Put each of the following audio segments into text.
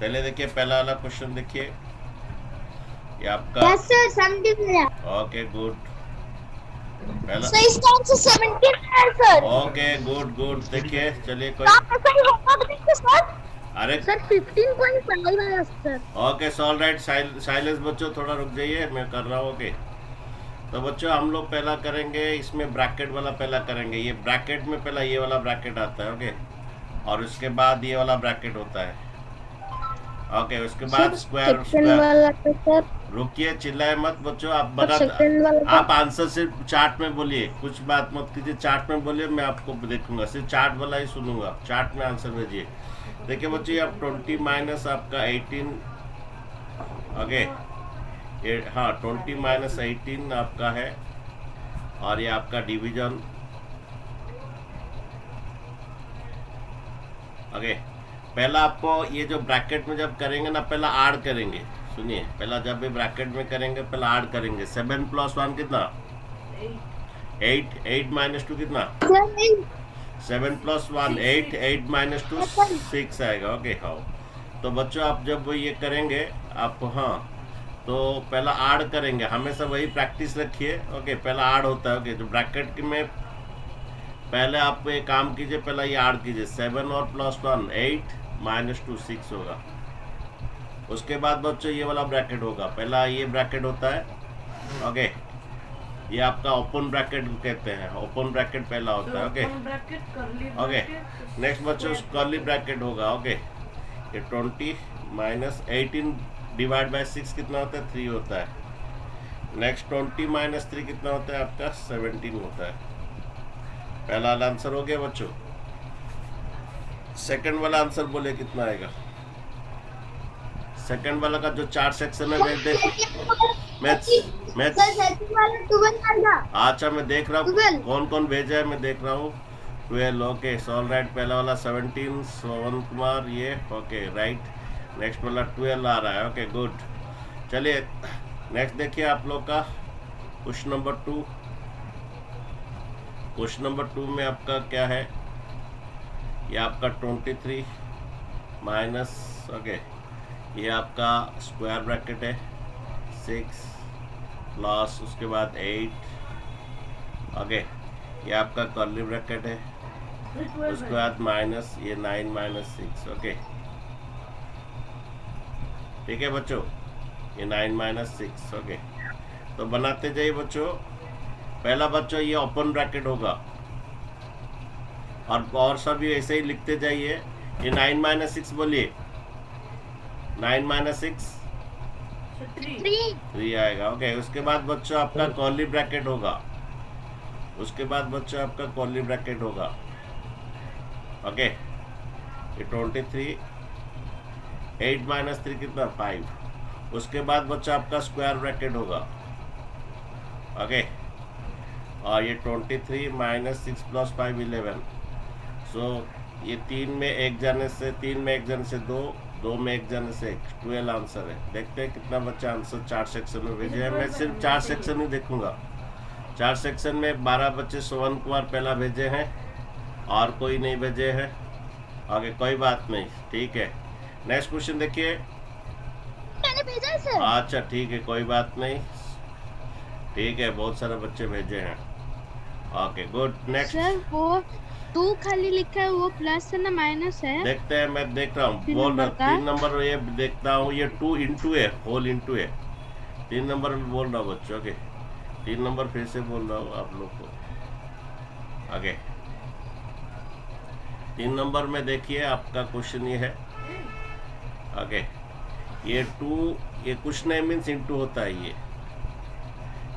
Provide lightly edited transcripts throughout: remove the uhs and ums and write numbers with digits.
चलिए देखिए पहला वाला क्वेश्चन देखिए, ये आपका। Yes sir 17 okay good. पहला। सर इसका आंसर 17 है सर। Okay good good. देखिए चलिए कोई। आप ऐसा ही होगा देखिए सर। अरे। सर 15.5 आया sir. Okay all right. Silence बच्चों, थोड़ा रुक जाइए, मैं कर रहा हूँ। ओके। तो बच्चों हम लोग पहला करेंगे, इसमें ब्रैकेट वाला पहला करेंगे। ये ब्रैकेट में पहला ये वाला ब्रैकेट आता है। ओके। और उसके बाद ये वाला ब्रैकेट होता है। ओके उसके बाद सर स्क्वायर सेकंड स्क्वायर। वाला तो सर। रुकिए, चिल्लाए मत बच्चों, आप सर बता। सेकंड वाला तो। आप आंसर सिर्फ चार्ट में बोलिए, कुछ बात मत कीजिए, चार्ट में बोलिए, मैं आपको देखूंगा, सिर्फ चार्ट वाला ही सुनूंगा, चार्ट में आंसर भेजिए। देखिए बच्चों, ये आप 20 माइनस आपका 18। ओके। हाँ 20 माइनस 18 आपका है। और ये आपका डिवीजन। ओके। पहला आपको ये जो ब्रैकेट में जब करेंगे ना, पहला ऐड करेंगे। सुनिए, पहला जब भी ब्रैकेट में करेंगे पहला ऐड करेंगे। 7 + 1 कितना? 8। 8 - 2 कितना? सर नहीं। 7 + 1 8। 8 - 2 6 आएगा। ओके हाँ। तो बच्चों आप जब ये करेंगे, आप हाँ, तो पहला ऐड करेंगे, हमेशा वही प्रैक्टिस रखिए। ओके पहला ऐड होता है। ओके जो ब्रैकेट में पहले आप एक काम कीजिए, पहला ये ऐड कीजिए, 7 और +1 8 - 2 6 होगा। उसके बाद बच्चों ये वाला ब्रैकेट होगा, पहला ये ब्रैकेट होता है। ओके। ये आपका ओपन ब्रैकेट कहते हैं, ओपन ब्रैकेट पहला होता है। ओके। ओके। नेक्स्ट बच्चों कर्ली ब्रैकेट होगा। ओके। ये 20 - 18 ÷ 6 कितना होता है? 3 होता है। नेक्स्ट 20 - 3 कितना होता है आपका? 17 होता है। पहला वाला आंसर हो गया बच्चों। सेकंड वाला आंसर बोले कितना आएगा? सेकंड वाला का जो 4 सेक्शन है, मैथ्स मैथ्स। सर सेकंड वाला 12 आएगा। अच्छा मैं देख रहा हूँ 12। कौन कौन भेजा है, मैं देख रहा हूँ। 12। Okay all right. पहला वाला 17 श्रवण कुमार, ये ओके राइट। नेक्स्ट वाला 12 आ रहा है। Okay good. चलिए नेक्स्ट देखिए आप लोग का क्वेश्चन नंबर 2। क्वेश्चन नंबर 2 में आपका क्या है? ये आपका 23 माइनस। ओके। ये आपका स्क्वायर ब्रैकेट है, 6 प्लस उसके बाद 8। ओके। ये आपका कर्ली ब्रैकेट है, उसके बाद माइनस ये 9 - 6। ओके ठीक है बच्चों, ये 9 - 6। ओके। तो बनाते जाइए बच्चों। पहला बच्चों ये ओपन ब्रैकेट होगा, और सब ये ऐसे ही लिखते जाइए। ये 9 - 6 बोलिए। 9 - 6 3 आएगा। ओके। उसके बाद बच्चों आपका कर्ली ब्रैकेट होगा, उसके बाद बच्चों आपका कर्ली ब्रैकेट होगा। ओके। ये 23 8 - 3 कितना? 5। उसके बाद बच्चा आपका स्क्वायर ब्रैकेट होगा। ओके। और ये 23 - 6 + 5 11। सो ये 3 में एक जाने से 3 में एक जाने से 2, 2 में एक जाने से 1, 12 आंसर है। देखते हैं कितना बच्चा आंसर 4 सेक्शन में भेजे हैं। मैं सिर्फ 4 सेक्शन ही देखूंगा। 4 सेक्शन में 12 बच्चे श्रवण कुमार पहला भेजे हैं, और कोई नहीं भेजे हैं। आगे कोई बात नहीं, ठीक है। नेक्स्ट क्वेश्चन देखिए। मैंने भेजा है सर। अच्छा ठीक है, कोई बात नहीं, ठीक है, बहुत सारे बच्चे भेजे हैं। Okay good. नेक्स्ट सर वो 2 खाली लिखा है, वो प्लस है ना माइनस है? देखते हैं, मैं देख रहा हूँ, 3 बोल रहा नंबर का। 3 नंबर ये देखता हूँ। ये 2 × है, होल इंटू है। 3 नंबर में बोल रहा हूँ बच्चों। ओके 3 नंबर फिर से बोल रहा हूँ आप लोग को। आगे 3 नंबर में देखिए आपका क्वेश्चन ये है। ओके। ये 2, ये कुछ नहीं मीन्स इंटू होता है।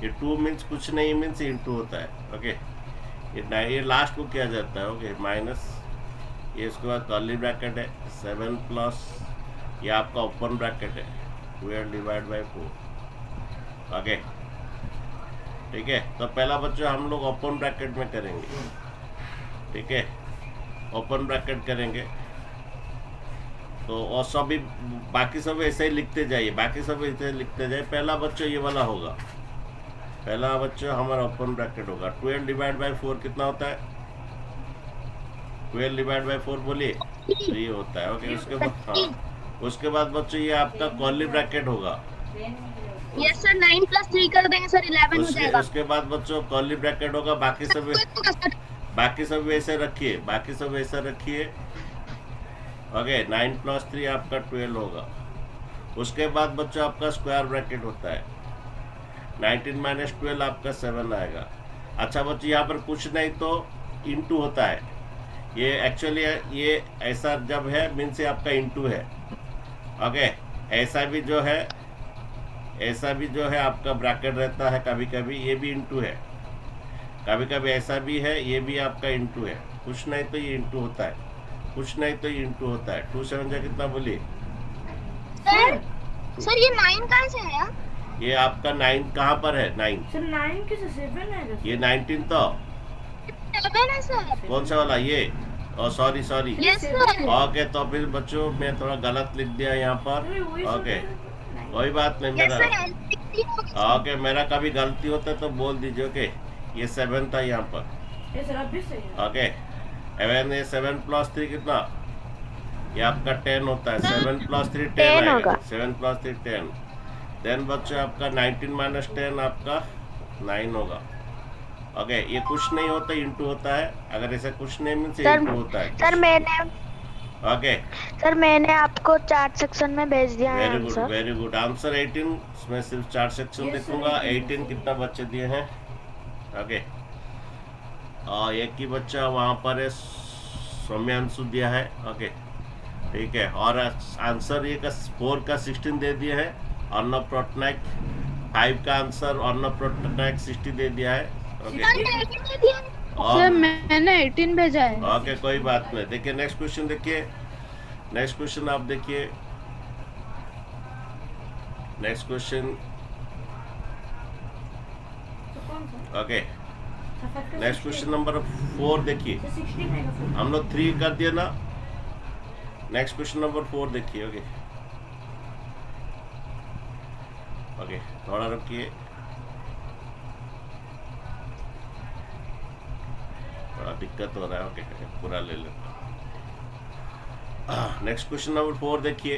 ये 2 मीन्स कुछ नहीं मीन्स इंटू होता है। ओके। ये लास्ट को किया जाता है। ओके माइनस, ये इसके बाद कर्ली ब्रैकेट है, 7 प्लस ये आपका ओपन ब्रैकेट है, 12 / 4। ओके ठीक है। तो पहला बच्चों हम लोग ओपन ब्रैकेट में करेंगे। ठीक है, ओपन ब्रैकेट करेंगे। तो और सभी बाकी सब ऐसे ही लिखते जाइए, बाकी सब ऐसे लिखते जाइए। पहला बच्चों ये वाला होगा, पहला बच्चों हमारा ओपन ब्रैकेट होगा। 12 / 4 कितना होता है? 12 / 4 बोलिए 3 होता है। ओके उसके बाद हाँ उसके बाद बच्चों ये आपका कर्ली ब्रैकेट होगा। यस सर 9 प्लस 3 कर देंगे सर 11 हो उसके जाएगा। उसके बाद बच्चों कर्ली ब्रैकेट होगा। बाकी सब वैसे रखिए, बाकी सब वैसे रखिए। ओके 9 प्लस 3 आपका 12 होगा। उसके बाद बच्चों आपका स्क्वायर ब्रैकेट होता है। 19 माइनस 12 आपका 7 आएगा। अच्छा बच्चों यहाँ पर कुछ नहीं तो इंटू होता है। ये एक्चुअली ये ऐसा जब है मीन्स ये आपका इंटू है। ओके ऐसा भी जो है आपका ब्रैकेट रहता है, कभी कभी ये भी इंटू है, कभी कभी ऐसा भी है, ये भी आपका इंटू है। कुछ नहीं तो ये इंटू होता है, कुछ नहीं तो ये इंटू होता है। 2 7 जा कितना बोलिए? सर ये 9 कहाँ से आया? ये आपका 9 कहाँ पर है? 9 सर 9 के 7 है ये 19 तो 7 है सर। कौन सा वाला ये? Sorry sorry. Yes sir. Okay तो फिर बच्चों मैं थोड़ा गलत लिख दिया यहाँ पर। ओके कोई बात नहीं, यस मेरा सर। ओके मेरा कभी गलती होता है तो बोल दीजिए। ओके ये 7 था यहाँ पर। ये सर अभी सही है। ओके एवन ये 7 प्लस 3 कितना? ये आपका 10 होता है। 7 प्लस 3 10 आएगा। 7 प्लस 3 10। देन बच्चों आपका 19 माइनस 10 आपका 9 होगा। ओके ये कुछ नहीं होता, इंटू होता है। अगर ऐसा कुछ नहीं मीन्स इंटू होता है। ओके सर मैंने आपको चार्ट सेक्शन में भेज दिया है very good answer. Very good. Answer 18। मैं सिर्फ 4 सेक्शन Yes, लिखूंगा। sir. 18 कितना बच्चे दिए हैं? ओके एक ही बच्चा वहाँ पर है, सौम्यांशु दिया है। ओके ठीक है। और आंसर ये का 4 का 16 दे दिया है अर्णव पटनायक। 5 का आंसर अर्णव पटनायक 60 दे दिया है। ओके सर मैंने 18 भेजा है। ओके कोई बात नहीं। देखिए नेक्स्ट क्वेश्चन देखिए। नेक्स्ट क्वेश्चन आप देखिए। नेक्स्ट क्वेश्चन तो कौन सा? ओके सर 5 का नेक्स्ट क्वेश्चन नंबर 4 देखिए। सर 16 आएगा सर। हम लोग 3 कर दिए ना। नेक्स्ट क्वेश्चन नंबर 4 देखिए। ओके ओके थोड़ा रुकिए, थोड़ा दिक्कत हो रहा है। ओके पूरा ले लो। नेक्स्ट क्वेश्चन नंबर 4 देखिए।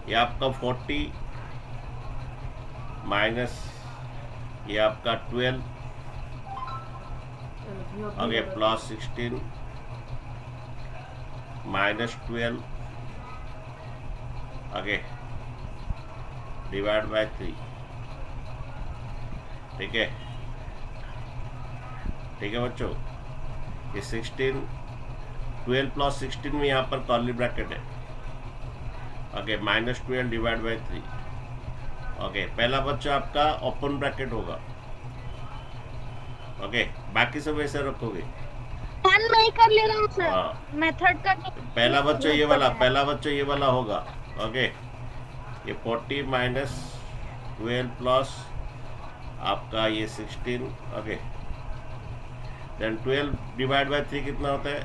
ये आपका 40 माइनस ये आपका 12 okay plus 16 minus 12 okay divide by 3। ठीक है ठीक है बच्चों। ये 16 12 प्लस 16 में यहाँ पर कर्ली ब्रैकेट है। Okay minus 12 divide by 3। Okay पहला बच्चा आपका ओपन ब्रैकेट होगा। ओके बाकी सब ऐसे रखोगे। वन मैं ही कर ले रहा हूँ सर। हाँ मेथड का पहला बच्चा ये वाला होगा। ओके ये 40 माइनस 12 प्लस आपका ये 16। ओके देन 12 डिवाइड बाय 3 कितना होता है?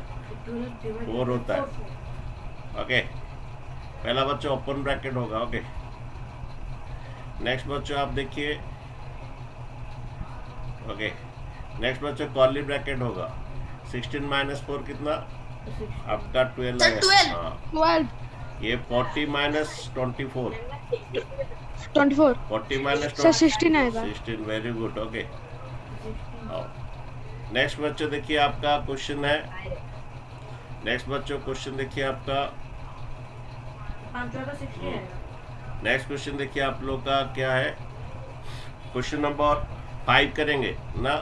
4 होता है। ओके पहला बच्चा ओपन ब्रैकेट होगा। ओके नेक्स्ट बच्चा आप देखिए। ओके नेक्स्ट बच्चा कर्ली ब्रैकेट होगा। 16 माइनस 4 कितना? आपका 12 है। हाँ 12 ये 40 माइनस 24 24 40 माइनस सर 16 आएगा। 16 वेरी गुड। ओके नेक्स्ट बच्चों देखिए आपका क्वेश्चन है। नेक्स्ट बच्चों क्वेश्चन देखिए आपका। 5 का 60 आएगा। नेक्स्ट क्वेश्चन देखिए आप लोग का क्या है। क्वेश्चन नंबर 5 करेंगे ना।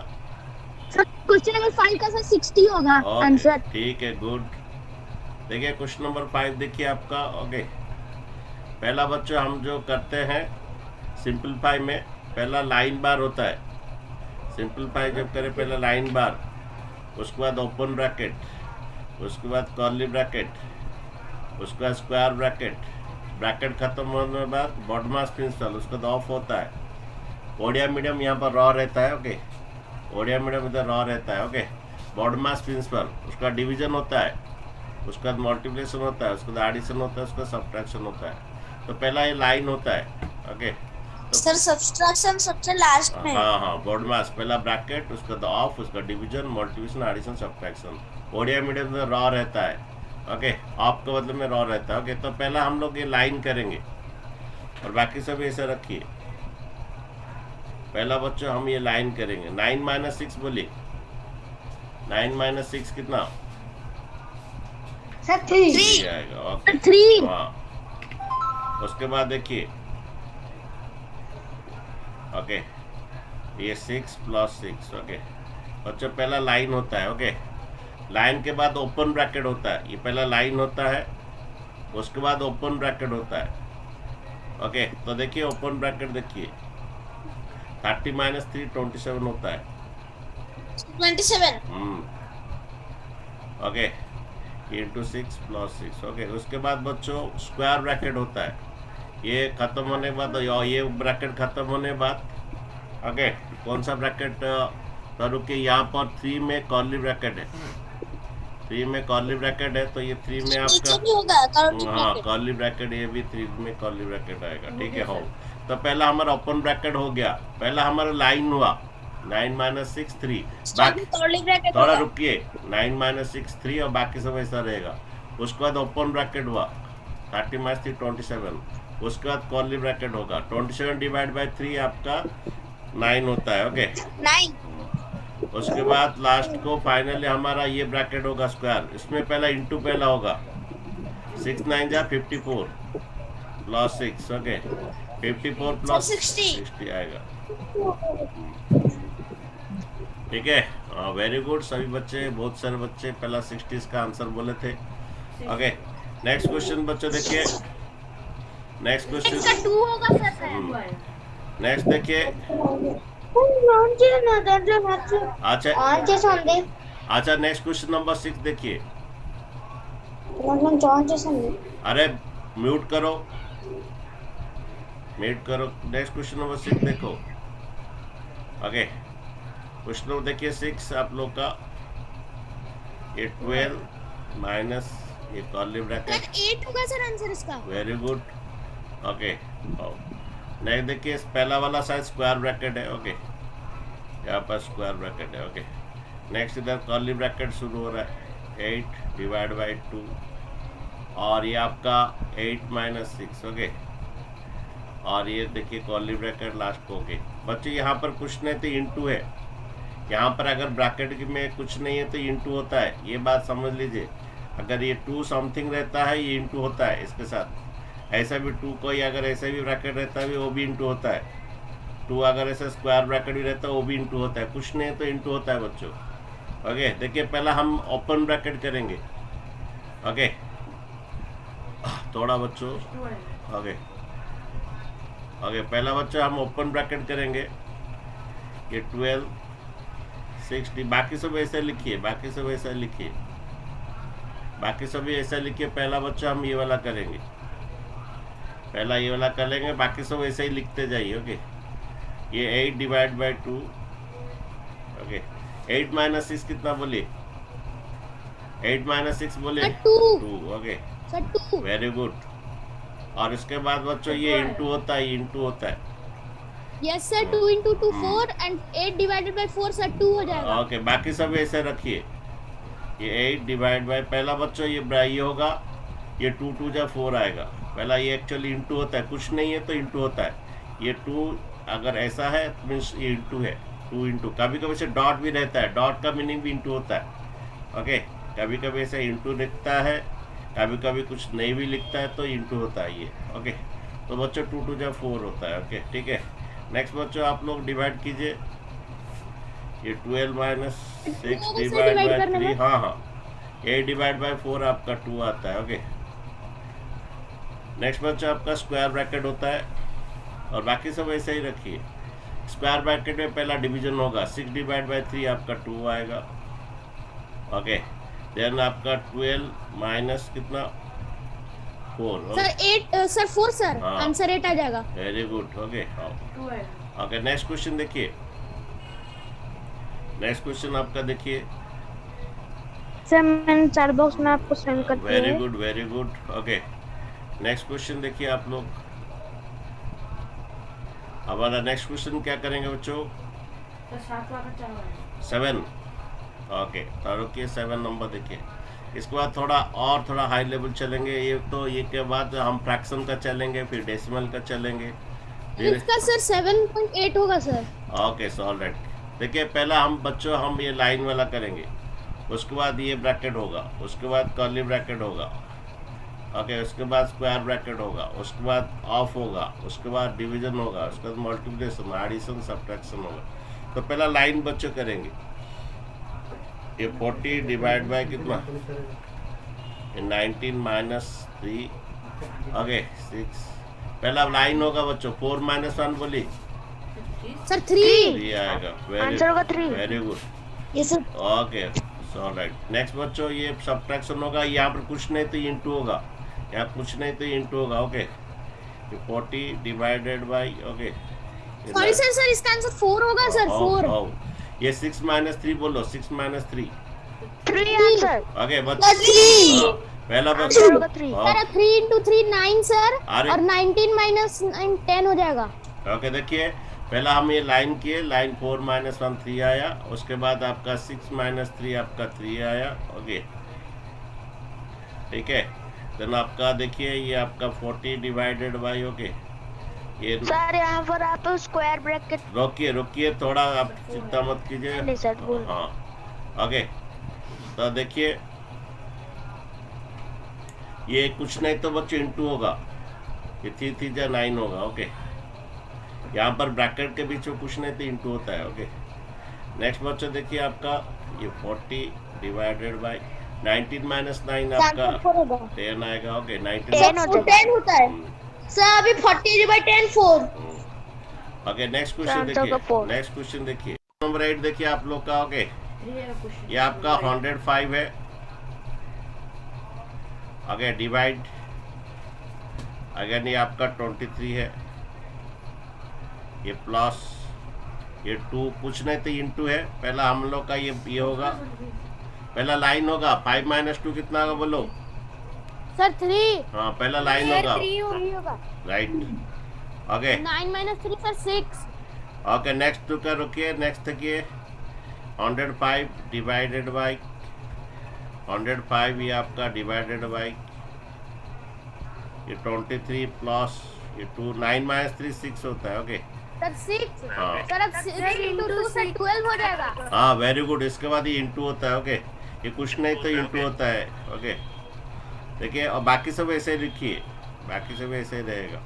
सर क्वेश्चन नंबर 5 का सर 60 होगा ओके आंसर। ठीक है गुड। देखिए क्वेश्चन नंबर 5 देखिए आपका। ओके पहला बच्चा हम जो करते हैं सिंपलीफाई में पहला लाइन बार होता है। सिंपलीफाई जब करें पहला लाइन बार, उसके बाद ओपन ब्रैकेट, उसके बाद कर्ली ब्रैकेट, उसके बाद स्क्वायर ब्रैकेट। ब्रैकेट खत्म होने के बाद बॉडमास प्रिंसिपल, उसका तो ऑफ होता है। ओडिया मीडियम यहाँ पर रॉ रहता है। ओके ओडिया मीडियम इधर रॉ रहता है। ओके बॉडमास प्रिंसिपल, उसका डिवीजन होता है, उसका बाद मल्टीप्लिकेशन होता है, उसके बाद एडिशन होता है, उसका सब्ट्रैक्शन होता है। तो पहला ये लाइन होता है। ओके तो सर सब्सट्रैक्शन सबसे लास्ट में। हाँ बॉडमास पहला ब्रैकेट, उसका बाद ऑफ, उसका division, multiplication, addition, subtraction. Odia medium में रॉ रहता है। ओके, ऑफ का मतलब में रॉ रहता है। ओके, तो पहला हम लोग ये लाइन करेंगे और बाकी सब ऐसे रखिए। पहला बच्चों हम ये लाइन करेंगे। 9 माइनस 6 बोलिए। 9 माइनस 6 कितना? सर 3 3 आएगा। ओके 3 हाँ, उसके बाद देखिए। ओके, ये 6 प्लस 6। ओके बच्चों, पहला लाइन होता है। ओके, लाइन के बाद ओपन ब्रैकेट होता है। ये पहला लाइन होता है, उसके बाद ओपन ब्रैकेट होता है। ओके, तो देखिए ओपन ब्रैकेट देखिए। 30 माइनस 3 27 होता है। 27। Okay, into 6 plus 6। ओके, उसके बाद बच्चों स्क्वायर ब्रैकेट होता है। ये खत्म होने के बाद और ये ब्रैकेट खत्म होने के बाद ओके, कौन सा ब्रैकेट? तो रुकिए, यहाँ पर 3 में कर्ली ब्रैकेट है। 3 में कर्ली ब्रैकेट है, तो ये 3 में नीचे आपका भी होगा कर्ली हाँ ब्रैकेट। कर्ली ब्रैकेट, ये भी 3 में कर्ली ब्रैकेट आएगा। ठीक है हो, तो पहला हमारा ओपन ब्रैकेट हो गया, पहला हमारा लाइन हुआ 9 माइनस 6 3। बाकी कर्ली ब्रैकेट थोड़ा होगा। रुकिए, 9 माइनस 6 3 और बाकी सब ऐसा रहेगा। उसके बाद ओपन ब्रैकेट हुआ 30 माइनस 3 27। उसके बाद कर्ली ब्रैकेट होगा 27 डिवाइड बाई 3 आपका 9 होता है। ओके, 9। उसके बाद लास्ट को फाइनली हमारा ये ब्रैकेट होगा स्क्वायर। इसमें पहला इंटू पहला होगा 6 9 जा 54 प्लस 6। ओके, 54 प्लस 60 आएगा। ठीक है, वेरी गुड सभी बच्चे, बहुत सारे बच्चे पहला 60 का आंसर बोले थे। ओके, नेक्स्ट क्वेश्चन बच्चों देखिए। नेक्स्ट क्वेश्चन, इसका 2 होगा सर। नेक्स्ट देखिए। अच्छा अच्छा, नेक्स्ट क्वेश्चन नंबर 6 देखिए। अरे म्यूट करो, म्यूट करो। नेक्स्ट क्वेश्चन नंबर 6 देखो। ओके, क्वेश्चन नंबर देखिए 6 आप लोग का। ये 12 माइनस ये कर्ली ब्रैकेट 8 होगा सर आंसर इसका। Very good. ओके, नेक्स्ट देखिए, पहला वाला साइज स्क्वायर ब्रैकेट है। ओके, यहाँ पर स्क्वायर ब्रैकेट है। ओके, नेक्स्ट इधर कर्ली ब्रैकेट शुरू हो रहा है 8 डिवाइड बाई 2 और ये आपका 8 माइनस 6। ओके, और ये देखिए कर्ली ब्रैकेट लास्ट को। ओके बच्चे, यहाँ पर कुछ नहीं तो इंटू है। यहाँ पर अगर ब्रैकेट में कुछ नहीं है तो इंटू होता है, ये बात समझ लीजिए। अगर ये 2 समथिंग रहता है ये इंटू होता है इसके साथ। ऐसा भी 2 कोई अगर ऐसा भी ब्रैकेट रहता है वो भी इंटू होता है। 2 अगर ऐसा स्क्वायर ब्रैकेट भी रहता है वो भी इंटू होता है। कुछ नहीं है तो इंटू होता है बच्चों। ओके, देखिए पहला हम ओपन ब्रैकेट करेंगे। ओके, थोड़ा बच्चों। ओके ओके, पहला बच्चा हम ओपन ब्रैकेट करेंगे। ये 12 60, बाकी सब ऐसे लिखिए, बाकी सब ऐसा लिखिए, बाकी सभी ऐसा लिखिए। पहला बच्चा हम ये वाला करेंगे, पहला ये वाला कर लेंगे, बाकी सब ऐसे ही लिखते जाइए। ओके, ये 8 डिवाइड बाई 2। ओके, 8 माइनस 6 कितना बोलिए? 8 माइनस 6 बोलिए 2। Okay sir 2। Very good. और इसके बाद बच्चों ये इंटू होता है, इंटू होता है। Yes sir, 2 into 2 4 and 8 divided by 4 sir 2 हो जाएगा। ओके, बाकी सब ऐसे रखिए। ये 8 डिवाइड बाई, पहला बच्चों ये होगा, ये 2 2 जा 4 आएगा। पहला ये एक्चुअली इंटू होता है, कुछ नहीं है तो इंटू होता है। ये 2 अगर ऐसा है मीन्स ये इंटू है, 2 इंटू। कभी कभी से डॉट भी रहता है, डॉट का मीनिंग भी इंटू होता है। ओके, कभी कभी ऐसे इंटू लिखता है, कभी कभी कुछ नहीं भी लिखता है तो इंटू होता है ये। ओके, तो बच्चों 2 2 जा 4 होता है। ओके ठीक है, नेक्स्ट बच्चों आप लोग डिवाइड कीजिए। ये 12 माइनस 6 डिवाइड बाई 3। हाँ हाँ, 8 डिवाइड बाई 4 आपका 2 आता है। ओके, नेक्स्ट बच्चा आपका स्क्वायर ब्रैकेट होता है और बाकी सब ऐसे ही रखिए। स्क्वायर ब्रैकेट में पहला डिवीजन होगा, 6 डिवाइड बाई 3 आपका 2 आएगा। ओके, देन आपका 12 माइनस कितना 4। सर 8 सर 4 सर आंसर 8 आ जाएगा। Very good. Okay okay, next question देखिए। नेक्स्ट क्वेश्चन आपका देखिए। सर मैंने चैट बॉक्स में आपको सेंड कर दिया है। Very good very good. Okay, next question देखिए आप लोग। हमारा नेक्स्ट क्वेश्चन क्या करेंगे बच्चों? 7। ओके, तो रुकिए 7 नंबर देखिए। इसके बाद थोड़ा हाई लेवल चलेंगे। ये तो ये के बाद हम फ्रैक्शन का चलेंगे, फिर डेसिमल का चलेंगे। इसका सर 7.8 होगा sir. Okay so all right. देखिए पहला हम ये लाइन वाला करेंगे, उसके बाद ये ब्रैकेट होगा, उसके बाद कर्ली ब्रैकेट होगा, ओके, उसके बाद स्क्वायर ब्रैकेट होगा, उसके बाद ऑफ होगा, उसके बाद डिवीजन होगा, उसके बाद मल्टीप्लिकेशन, एडिशन, सब्ट्रैक्शन होगा। तो पहला लाइन बच्चों करेंगे। ये 40 डिवाइड बाय कितना, 19 माइनस 3, ओके 6। पहला लाइन होगा बच्चों, 4 माइनस 1 बोली सर 3। 3 आएगा। आंसर होगा 3। Very good, yes sir. Okay so right. Next बच्चों ये सब्ट्रैक्शन होगा, यहाँ पर कुछ नहीं तो इंटू होगा, यहाँ कुछ नहीं तो इंटू होगा, okay. 40 divided by, okay sorry sir इसका आंसर 4 होगा सर, 4। ये 6 माइनस 3 बोलो, 6 माइनस 3, 3 आंसर। ओके बच्चों। 3। हाँ, पहला आंसर बच्चों होगा 3। सर 3 into 3 9 सर, अरे। और 19 माइनस 9 10 हो जाएगा। ओके देखिए पहला हम ये लाइन किए, लाइन 4 माइनस 1 3 आया, उसके बाद आपका 6 माइनस 3 आपका 3 आया, ओके ठीक है। देन आपका देखिए ये आपका 40 डिवाइडेड बाय, ओके ये सर यहाँ पर आप स्क्वायर ब्रैकेट रोकिए थोड़ा, आप चिंता मत कीजिए। नहीं सर बोल। हाँ ओके, तो देखिए ये कुछ नहीं तो बच्चों इंटू होगा, ये 3 9 होगा, ओके। यहाँ पर ब्रैकेट के बीच में कुछ नहीं तो इंटू होता है, ओके। नेक्स्ट बच्चों देखिए आपका ये 40 डिवाइडेड बाय 19 माइनस 9 आपका 10 आएगा, ओके। 19 10 होता है सर, अभी 40/10 4। ओके नेक्स्ट क्वेश्चन आंसर देखिए, का 4। नेक्स्ट क्वेश्चन देखिए, नंबर 8 देखिए आप लोग का, ओके। ये आपका 105 है, ओके डिवाइड, अगेन ये आपका 23 है, ये प्लस ये 2 कुछ नहीं तो इंटू है। पहला हम लोग का ये होगा, पहला लाइन होगा 5 माइनस 2 कितना होगा बोलो सर 3। हाँ पहला लाइन होगा, 3 होगा। Right, okay 9 minus 3 sir 6। Okay. Next two का रुकिए, नेक्स्ट देखिए 105 डिवाइडेड बाय 105, ये आपका डिवाइडेड बाय ये 23 प्लस ये 2, 9 माइनस 3 6 होता है, ओके सर 6। हाँ सर अब 6 into 2 सर 12 हो जाएगा। हाँ वेरी गुड। इसके बाद ये इंटू होता है, ओके। ये कुछ नहीं तो इंटू होता है, ओके। देखिए और बाकी सब ऐसे ही लिखिए, बाकी सब ऐसे ही रहेगा।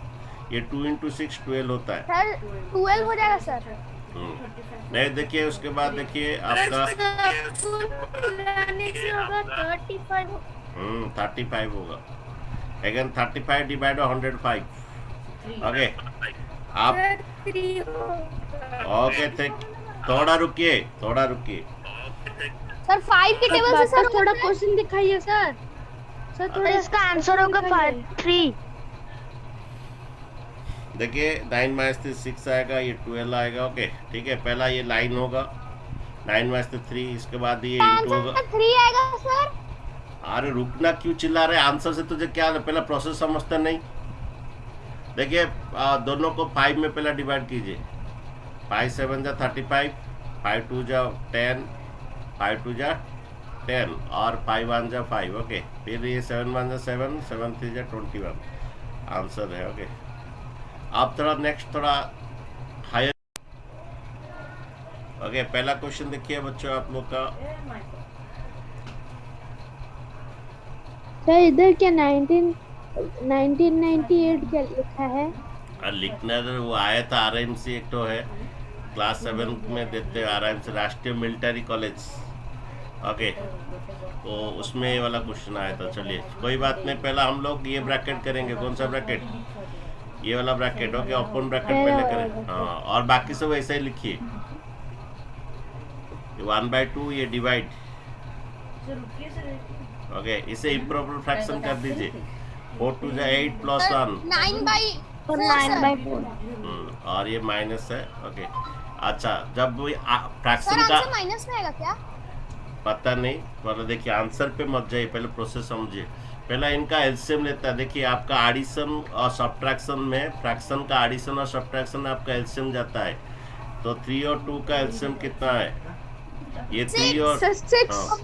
ये 2 into 6 12 होता है, सर 12 हो जाएगा सर। नहीं देखिए उसके बाद देखिए आपका 35 होगा, अगेन 35 डिवाइड 105, ओके। आप ओके थोड़ा रुकिए सर 5 के टेबल से सर थोड़ा क्वेश्चन दिखाइए सर। सर और इसका आंसर होगा 3। देखिए 9 माइनस 3 6 आएगा, ये 12 आएगा, ओके ठीक है। पहला ये लाइन होगा 9 माइनस 3, इसके बाद ये इंटू होगा। आंसर 3 आएगा सर। अरे रुकना क्यों चिल्ला रहे, आंसर से तुझे क्या पहला प्रोसेस समझता नहीं। देखिए दोनों को 5 में पहला डिवाइड कीजिए, 5 7 जा 35, 5 2 जा 10, 5 2 जा 10 और 5 1 जा 5, ओके। फिर ये 7 1 जा 7, 7 3 जा 21 आंसर है, ओके। आप थोड़ा नेक्स्ट थोड़ा हायर, ओके। पहला क्वेश्चन देखिए बच्चों आप लोग का, सर इधर क्या 1998 क्या लिखा है? लिखना तो वो आया था आरएमसी, एक तो है क्लास 7 में देते हैं आरएमसी, राष्ट्रीय मिलिट्री कॉलेज, ओके। तो उसमें ये वाला क्वेश्चन आया था। चलिए कोई बात नहीं, पहला हम लोग ये ब्रैकेट करेंगे। कौन सा ब्रैकेट? ये वाला ब्रैकेट, ओके। ओपन ब्रैकेट पहले करें, हाँ। और बाकी सब ऐसे ही लिखिए, 1/2 ये डिवाइड, ओके। इसे इम्प्रॉपर फ्रैक्शन कर दीजिए, 4 2 जा 8 प्लस 1 9/4 और ये माइनस है, ओके। अच्छा जब फ्रैक्शन सर का आंसर माइनस में आएगा क्या? पता नहीं, मतलब देखिए आंसर पे मत जाइए, पहले प्रोसेस समझिए। पहला इनका एलसीएम लेता है। देखिए आपका एडिशन और सब्ट्रैक्शन में, फ्रैक्शन का एडिशन और सब्ट्रैक्शन में आपका एलसीएम जाता है। तो 3 और 2 का एलसीएम कितना है? ये 3 और 6। हाँ,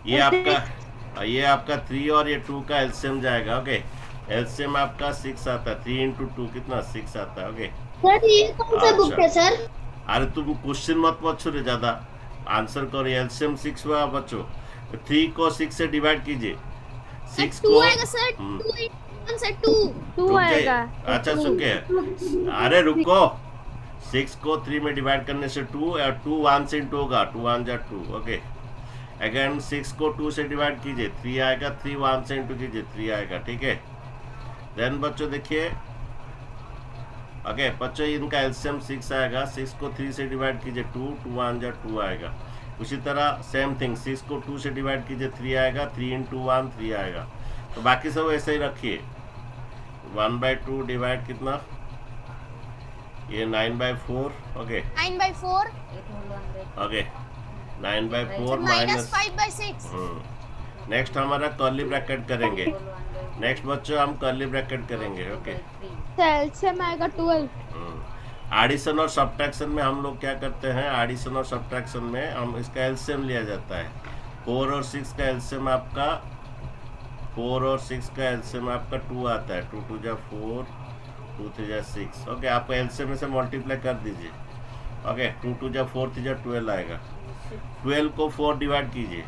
ये आपका ये आपका 3 और ये 2 का एलसीएम जाएगा। ओके, एलसीएम आपका 6 आता है। 3 into 2 कितना 6 आता है। ओके, सर ये कौन सा बुक है सर? अरे तुम क्वेश्चन मत पूछो रे ज्यादा, आंसर करो। एलसीएम 6 हुआ बच्चों, 3 को 6 से डिवाइड कीजिए। 6 2 को आएगा सर। 2 1 से 2 2 रुक आएगा। जाइए। अच्छा सुके, अरे रुको। 6 को 3 में डिवाइड करने से 2 और 2 1 से इंटू होगा। 2 1 जा 2। ओके, अगेन 6 को 2 से डिवाइड कीजिए, 3 आएगा। 3 1 से इंटू कीजिए, 3 आएगा। ठीक है, देन बच्चों देखिए। ओके बच्चों, इनका एलसीएम 6 आएगा। 6 को 3 से डिवाइड कीजिए, 2 2 1 जा 2 आएगा। उसी तरह सेम थिंग, 6 को 2 से डिवाइड कीजिए, 3 आएगा। 3 into 1 3 आएगा। तो बाकी सब ऐसे ही रखिए। 1/2 डिवाइड कितना, ये 9/4। Okay 9/4 okay, 9/4 minus minus 5/6। Next हमारा कर्ली ब्रैकेट करेंगे। नेक्स्ट बच्चों हम कर्ली ब्रैकेट करेंगे। ओके, एलसीएम आएगा 12। एडिशन और सब्ट्रैक्शन में हम लोग क्या करते हैं, एडिशन और सब्ट्रैक्शन में हम इसका एलसीएम लिया जाता है। 4 और 6 का एलसीएम आपका 2 आता है। 2 2 जा 4, 2 3 जा 6। ओके, आपको एलसीएम में से मल्टीप्लाई कर दीजिए। ओके, 2 2 जा 4 3 जा 12 आएगा। 12 को 4 डिवाइड कीजिए।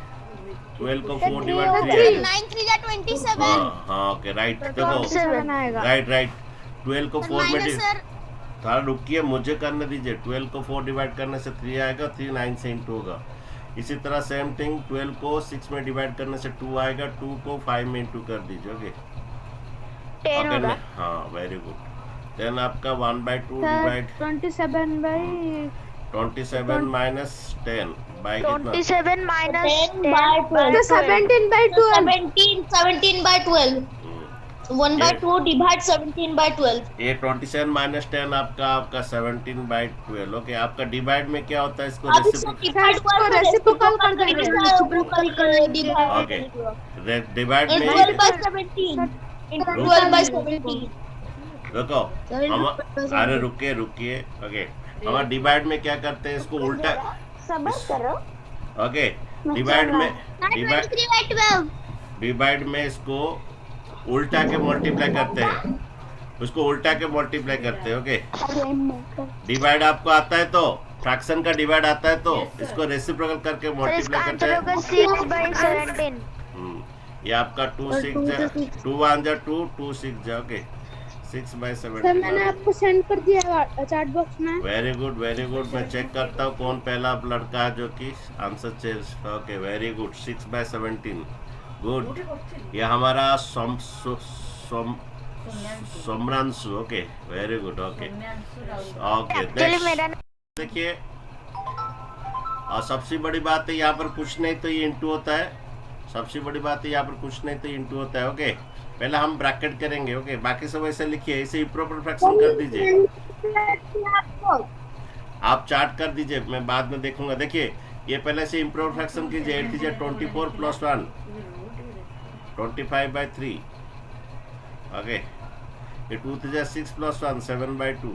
12 को 4 डिवाइड कीजिए। 9 3 जा 27। हाँ ओके, राइट। देखो 27 आएगा। राइट 12 को 4 में माइनस सर थोड़ा रुकिए, मुझे करने दीजिए। 12 को 4 डिवाइड करने से 3 आएगा। 3 9 से इंटू होगा। इसी तरह सेम थिंग, 12 को 6 में डिवाइड करने से 2 आएगा। 2 को 5 में इंटू कर दीजिए। ओके 10 होगा। हाँ वेरी गुड। देन आपका 1/2 डिवाइड 27 माइनस 10 बाई कितना, 27 माइनस 10 10 by 12. तो 17/12। 17/12 1/2 डिवाइड 17/12। ये 27 माइनस 10 आपका 17/12। ओके, आपका डिवाइड में क्या होता है, इसको अब इसको रेसिप्रोकल कर देंगे। ओके, डिवाइड में 12/17 into 12/17। देखो हम, अरे रुकिए। ओके, हम डिवाइड में क्या करते हैं, इसको उल्टा। ओके, डिवाइड में इसको उल्टा के मल्टीप्लाई करते हैं। उसको उल्टा के मल्टीप्लाई करते हैं। ओके, डिवाइड आपको आता है तो, फ्रैक्शन का डिवाइड आता है तो इसको रेसिप्रोकल करके मल्टीप्लाई करते हैं। 6/17। ये आपका 2 6 जा 2 1 जा 2 2 6 जा। ओके, 6/17। सर मैंने आपको सेंड कर दिया चैट बॉक्स में। वेरी गुड मैं चेक करता हूँ कौन पहला लड़का है जो कि answer change. Okay very good, 6/17। Good, ये हमारा Somranshu. Okay very good. Okay देखिए, और सबसे बड़ी बात है यहाँ पर कुछ नहीं तो ये इंटू होता है। सबसे बड़ी बात है यहाँ पर कुछ नहीं तो इंटू होता है। ओके, पहले हम ब्रैकेट करेंगे। ओके, बाकी सब ऐसे लिखिए, ऐसे इम्प्रॉपर फ्रैक्शन कर दीजिए। आप चार्ट कर दीजिए, मैं बाद में देखूंगा। देखिए, ये पहले से इम्प्रॉपर फ्रैक्शन कीजिए। 8 3 24 + 1 25/3। ओके, ये 2 3 6 + 1 7/2।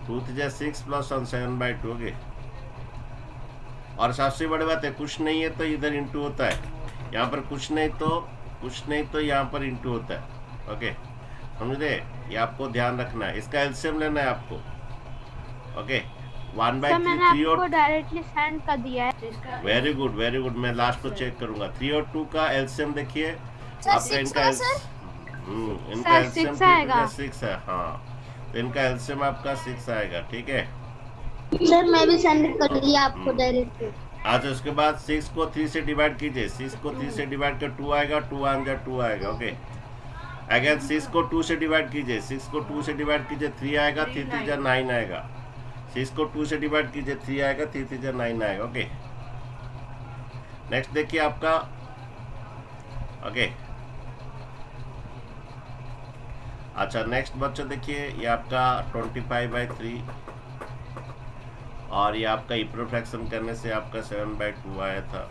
2 3 6 + 1 7/2। ओके, और सबसे बड़ी बात है, कुछ नहीं है तो इधर इंटू होता है। यहाँ पर कुछ नहीं तो यहाँ पर इंटू होता है। ओके समझे, ये आपको ध्यान रखना है। इसका एलसीएम लेना है आपको। ओके, 1/3 मैंने 3 आपको और डायरेक्टली सेंड कर दिया है। Very good. मैं लास्ट को चेक करूंगा। 3 और 2 का एलसीएम देखिए आपका। इनका एलसीएम 6 है। हाँ, तो इनका एलसीएम आपका 6 आएगा। ठीक है सर मैं भी सेंड कर दिया आपको डायरेक्टली। आज उसके बाद 6 को 3 से डिवाइड कीजिए। 6 को 3 से डिवाइड कर 2 आएगा। 2 1 जा 2 आएगा। ओके, अगेन 6 को 2 से डिवाइड कीजिए। 6 को 2 से डिवाइड कीजिए, 3 आएगा। 3 3 जा 9 आएगा। 6 को 2 से डिवाइड कीजिए, 3 आएगा। 3 3 जा 9 आएगा। ओके, नेक्स्ट देखिए आपका। ओके अच्छा, नेक्स्ट बच्चों देखिए, ये आपका 25/3 और ये आपका इम्प्रॉपर फ्रैक्शन करने से आपका 7/2 आया था।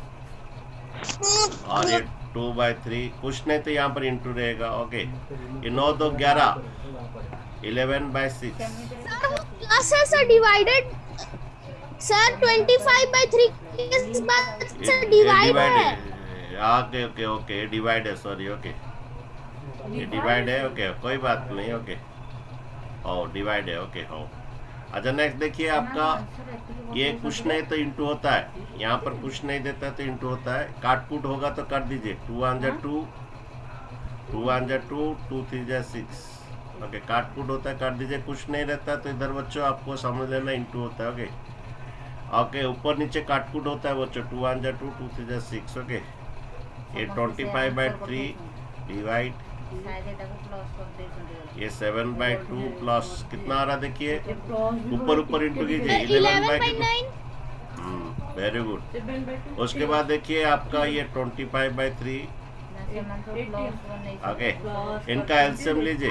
और ये 2/3, कुछ नहीं तो यहाँ पर इंटू रहेगा। ओके, ये 9 2 11 11/6। प्लस है सर, डिवाइडेड सर 25/3 किस बात से डिवाइड है? ओके ओके ओके, डिवाइड है, सॉरी, ओके, ये डिवाइड है, ओके, कोई बात नहीं, ओके, हो डिवाइड है, ओके, हो। अच्छा नेक्स्ट देखिए आपका ये कुछ नहीं तो इंटू होता है, यहाँ पर कुछ नहीं देता तो इंटू होता है, काट कूट होगा तो कर दीजिए, 2 1 जा 2, 2 1 जा 2, 2 3 जा 6, ओके, काट कूट होता है कर दीजिए, कुछ नहीं रहता तो इधर बच्चों आपको समझ लेना इंटू होता है, ओके, ओके, ऊपर नीचे काट कूट होता है बच्चों, 2 1 जा 2, 2 3 जा 6, ओके, ये 25/3 डिवाइड, ये 7/2 प्लस कितना आ रहा देखिए, ऊपर ऊपर इंटू कीजिए, 11/9, वेरी गुड। उसके बाद देखिए आपका ये 25/3, ओके, इनका एलसीएम लीजिए,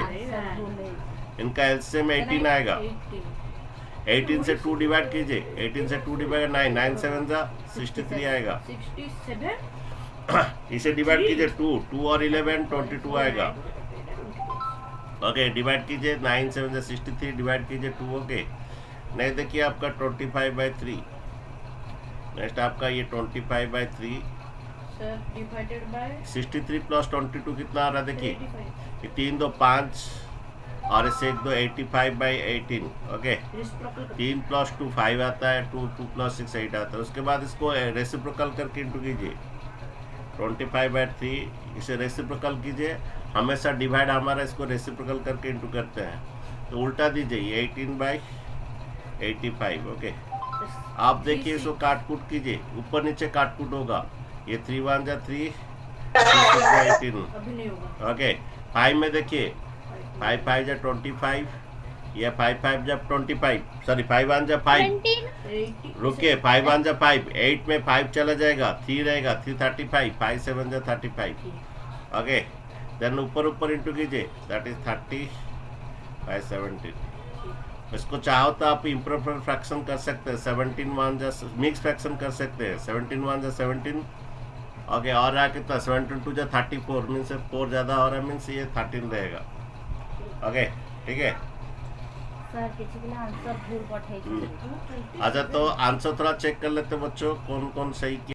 इनका एलसीएम 18 आएगा, 18 से 2 डिवाइड कीजिए, 18 से 2 डिवाइड 9, 9 7 जा 63 आएगा, 67 इसे डिवाइड कीजिए 2 और 11 22 आएगा, ओके, डिवाइड कीजिए 9 7 जा 63, डिवाइड कीजिए 2, ओके। नेक्स्ट देखिए आपका 25/3, नेक्स्ट आपका ये 25/3, सर डिवाइडेड बाय 63 प्लस 22 कितना आ रहा देखिए, 85 ये 3 2 5 और इससे 1 2 85/18, ओके, 3 प्लस 2 5 आता है, 2 प्लस 6 8 आता है। उसके बाद इसको रेसिप्रोकल करके इंटू कीजिए, 25/3 इसे रेसिप्रोकल कीजिए, हमेशा डिवाइड हमारा इसको रेसिप्रोकल करके इंटू करते हैं, तो उल्टा दीजिए, ये 18/85, ओके। आप देखिए इसको काट कूट कीजिए, ऊपर नीचे काट कूट होगा, ये 3 1 जा 3, 18, अभी नहीं होगा, ओके। 5 में देखिए 5 5 जा 25, ये 5 5 जा 25, सॉरी 5 1 जा 5, 17 रुकिए, 5 1 जा 5, 8 में 5 चला जाएगा, 3 रहेगा, 3 35, 5 7 जा 35, ओके, देन ऊपर ऊपर इंटू कीजिए, दैट इज 30/17। इसको चाहो तो आप इम्प्रॉपर फ्रैक्शन कर सकते हैं, 17 1 जा मिक्स फ्रैक्शन कर सकते हैं, 17 1 जा 17, ओके, और रहा कितना 17 2 जा 34, मीन्स 4 ज़्यादा हो रहा है, मीन्स ये 13 रहेगा, ओके, ठीक है। सर किसी के लिए आंसर भूल पठाई। अच्छा तो आंसर थोड़ा चेक कर लेते बच्चों, कौन कौन सही किया।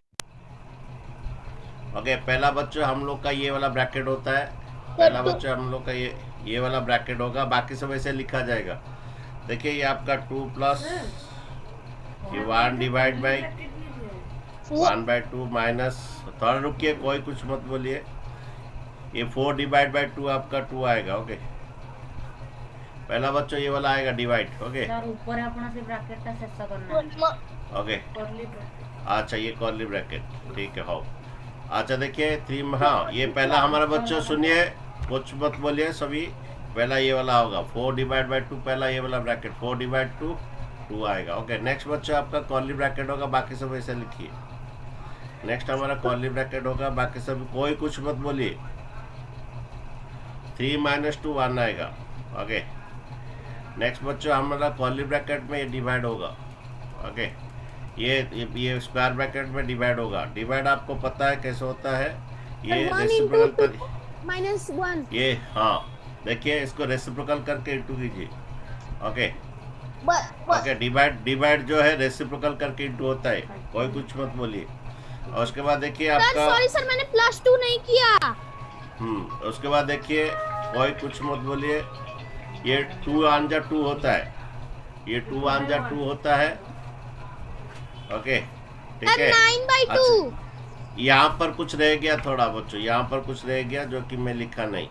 ओके, पहला बच्चों हम लोग का ये वाला ब्रैकेट होता है, पहला बच्चों हम लोग का ये वाला ब्रैकेट होगा, बाकी सब ऐसे लिखा जाएगा। देखिए ये आपका 2 प्लस ये 1 डिवाइड बाई 1/2 माइनस, थोड़ा रुकिए, कोई कुछ मत बोलिए, ये 4 डिवाइड बाई 2 आपका 2 आएगा, ओके। पहला बच्चों ये वाला आएगा डिवाइड, ओके, सर ऊपर आपण से ब्रैकेट का शेष करना है। ओके, करली ब्रैकेट, अच्छा ये कर्ली ब्रैकेट, ठीक है, हो। अच्छा देखिए 3, हाँ ये पहला हमारा बच्चों सुनिए, कुछ मत बोलिए सभी, पहला ये वाला होगा 4 डिवाइड बाई 2, पहला ये वाला ब्रैकेट 4 डिवाइड 2 2 आएगा, ओके। नेक्स्ट बच्चों आपका कर्ली ब्रैकेट होगा, बाकी सब ऐसे लिखिए, नेक्स्ट हमारा कर्ली ब्रैकेट होगा, बाकी सब कोई कुछ मत बोलिए, 3 - 2 1 आएगा, ओके। नेक्स्ट बच्चों हमारा कर्ली ब्रैकेट में ये डिवाइड होगा, ओके, ये स्क्वायर ब्रैकेट में डिवाइड होगा, डिवाइड आपको पता है कैसे होता है, ये रेसिप्रोकल -1 ये, हाँ देखिए इसको रेसिप्रोकल करके इंटू कीजिए, ओके, ओके, डिवाइड जो है रेसिप्रोकल करके इंटू होता है, कोई कुछ मत बोलिए। और उसके बाद देखिए आपका, सॉरी सर मैंने +2 नहीं किया। उसके बाद देखिए कोई कुछ मत बोलिए, ये 2 1 जा 2 होता है, ये 2 1 जा 2 होता है, ओके, ठीक है। 9/2 यहाँ पर कुछ रह गया थोड़ा बच्चों, यहाँ पर कुछ रह गया जो कि मैं लिखा नहीं,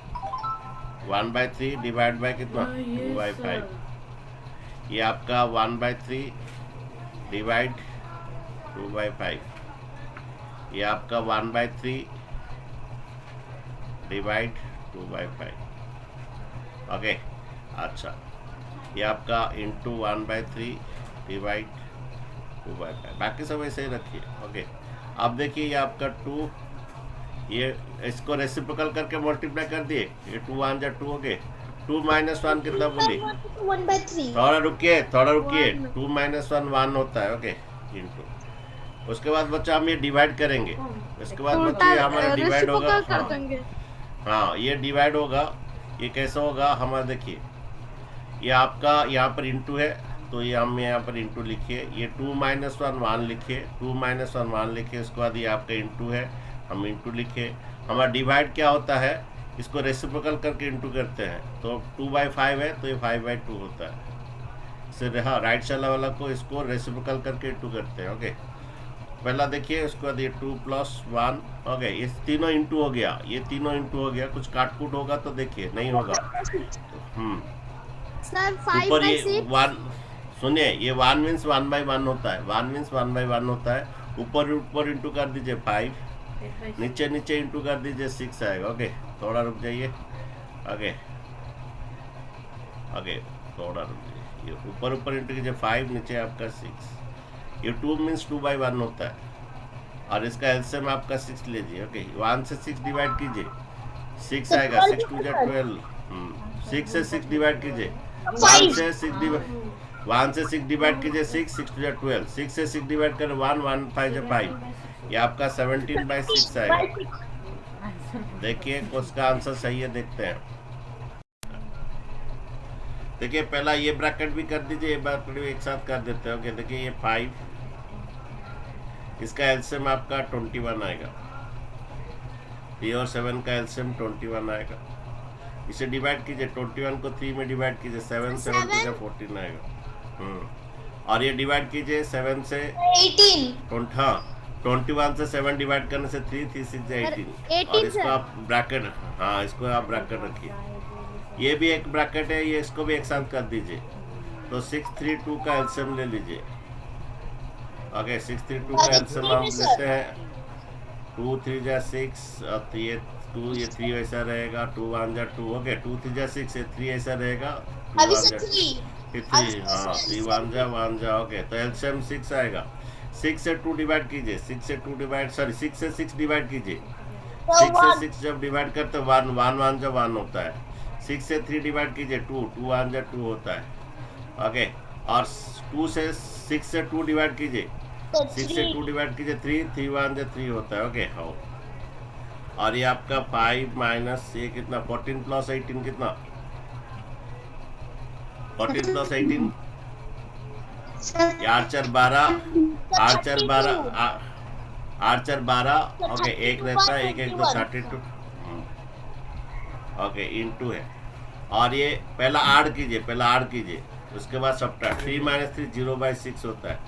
1/3 डिवाइड बाय कितना 2/5, ये आपका 1/3 डिवाइड 2/5, ये आपका 1/3 डिवाइड 2/5, ओके। अच्छा ये आपका इंटू 1/3 डिवाइड 2/5, बाकी सब ऐसे ही रखिए, ओके। अब देखिए ये आपका 2, ये इसको रेसिप्रोकल करके मल्टीप्लाई कर दिए, ये 2 1 जा 2 हो गए, 2 - 1 कितना बोलिए, 1/3 थोड़ा रुकिए 2 - 1 1 होता है, ओके, इंटू। उसके बाद बच्चा हम ये डिवाइड करेंगे, उसके बाद बच्चे हमारा डिवाइड होगा, हाँ ये डिवाइड होगा, ये कैसा होगा हमारा देखिए, ये आपका यहाँ पर इंटू है तो ये हम यहाँ पर इंटू लिखिए, ये 2 - 1 1 लिखिए, 2 - 1 1 लिखिए, उसके बाद ये आपका इंटू है, हम इंटू लिखे, हमारा डिवाइड क्या होता है, इसको रेसिप्रोकल करके इंटू करते हैं, तो 2/5 है तो ये 5/2 होता है। इससे हाँ राइट साइड वाला को इसको रेसिप्रोकल करके इंटू करते हैं। ओके, पहला देखिए, उसके बाद ये 2 + 1, ओके, ये तीनों इंटू हो गया, ये तीनों इंटू हो गया। कुछ काट कूट होगा तो देखिए, नहीं होगा। सर 5 ऊपर by ये 6 1, सुनिए, ये 1 मीन्स 1/1 होता है, 1 मीन्स 1/1 होता है। ऊपर इंटू कर दीजिए 5, 8/6. नीचे इंटू कर दीजिए 6 आएगा। ओके, थोड़ा रुक जाइए। ओके, थोड़ा रुक जाइए। ये ऊपर इंटू कीजिए 5, नीचे आपका 6। ये 2 मीन्स 2/1 होता है, और इसका एलसीएम आपका 6 लीजिए। ओके, 1 से 6 डिवाइड कीजिए, 6 आएगा। 6 × 2 = 12। 6 से 6 डिवाइड कीजिए, 1 से 6 डिवाइड कीजिए, 6 × 2 = 12। 6 से 6 डिवाइड करें 1, 1 5 = 5, ये आपका 17/6 आएगा। देखिए उसका आंसर सही है, देखते हैं। देखिए पहला ये ब्रैकेट भी कर दीजिए, ये ब्रैकेट भी एक साथ कर देते हैं। ओके, देखिए ये 5, इसका एलसीएम आपका 21 आएगा। 3 और 7 का एलसीएम 21 आएगा। इसे डिवाइड कीजिए, 21 को 3 में डिवाइड कीजिए, 7 7 का 14 आएगा। और ये डिवाइड कीजिए 7 से 18। हाँ, 21 से 7 डिवाइड करने से 3 3 6 18। और इसको आप ब्रैकेट, हाँ इसको आप ब्रैकेट रखिए। ये भी एक ब्रैकेट है, ये इसको भी एक साथ कर दीजिए। तो 632 का एलसीएम ले लीजिए। ओके, 632 का एलसीएम हम लेते हैं। 2 3 × 6, और ये 2, ये 3 ऐसा रहेगा। 2 1 × 2, ओके, 2 3 × 6, ये 3 ऐसा रहेगा। 2 1 × 3, हाँ 3 1 × 1 × ओके, तो एलसीएम 6 आएगा। 6 से 2 डिवाइड कीजिए, 6 से 6 डिवाइड कीजिए। 6 से 6 जब डिवाइड करते 1 1 1 × 1 होता है। 6 से 3 डिवाइड कीजिए, 2 2 1 × 2 होता है। ओके, और 2 से 6 से 2 डिवाइड कीजिए, 6 से 2 डिवाइड कीजिए, 3 3 1 × 3 होता है। ओके, हाँ, और ये आपका 5 माइनस ये कितना, 14 + 18 कितना, 14 + 18, 8 4 12, 8 4 12, 8 4 12। ओके, एक रहता है, 1 1 2 32। ओके, इंटू है। और ये पहला ऐड कीजिए, उसके बाद सब्ट्रैक्ट। 3 - 3 0/6 होता है,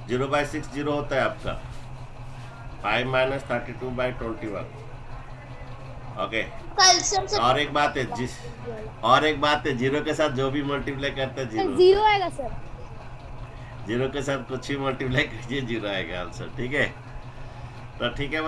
0/6 0 होता है आपका। 5 - 32/21। ओके, और एक बात है, जीरो के साथ जो भी मल्टीप्लाई करते हैं 0 आएगा सर। जीरो के साथ कुछ ही मल्टीप्लाई कीजिए, 0 आएगा आंसर। ठीक है, तो ठीक है।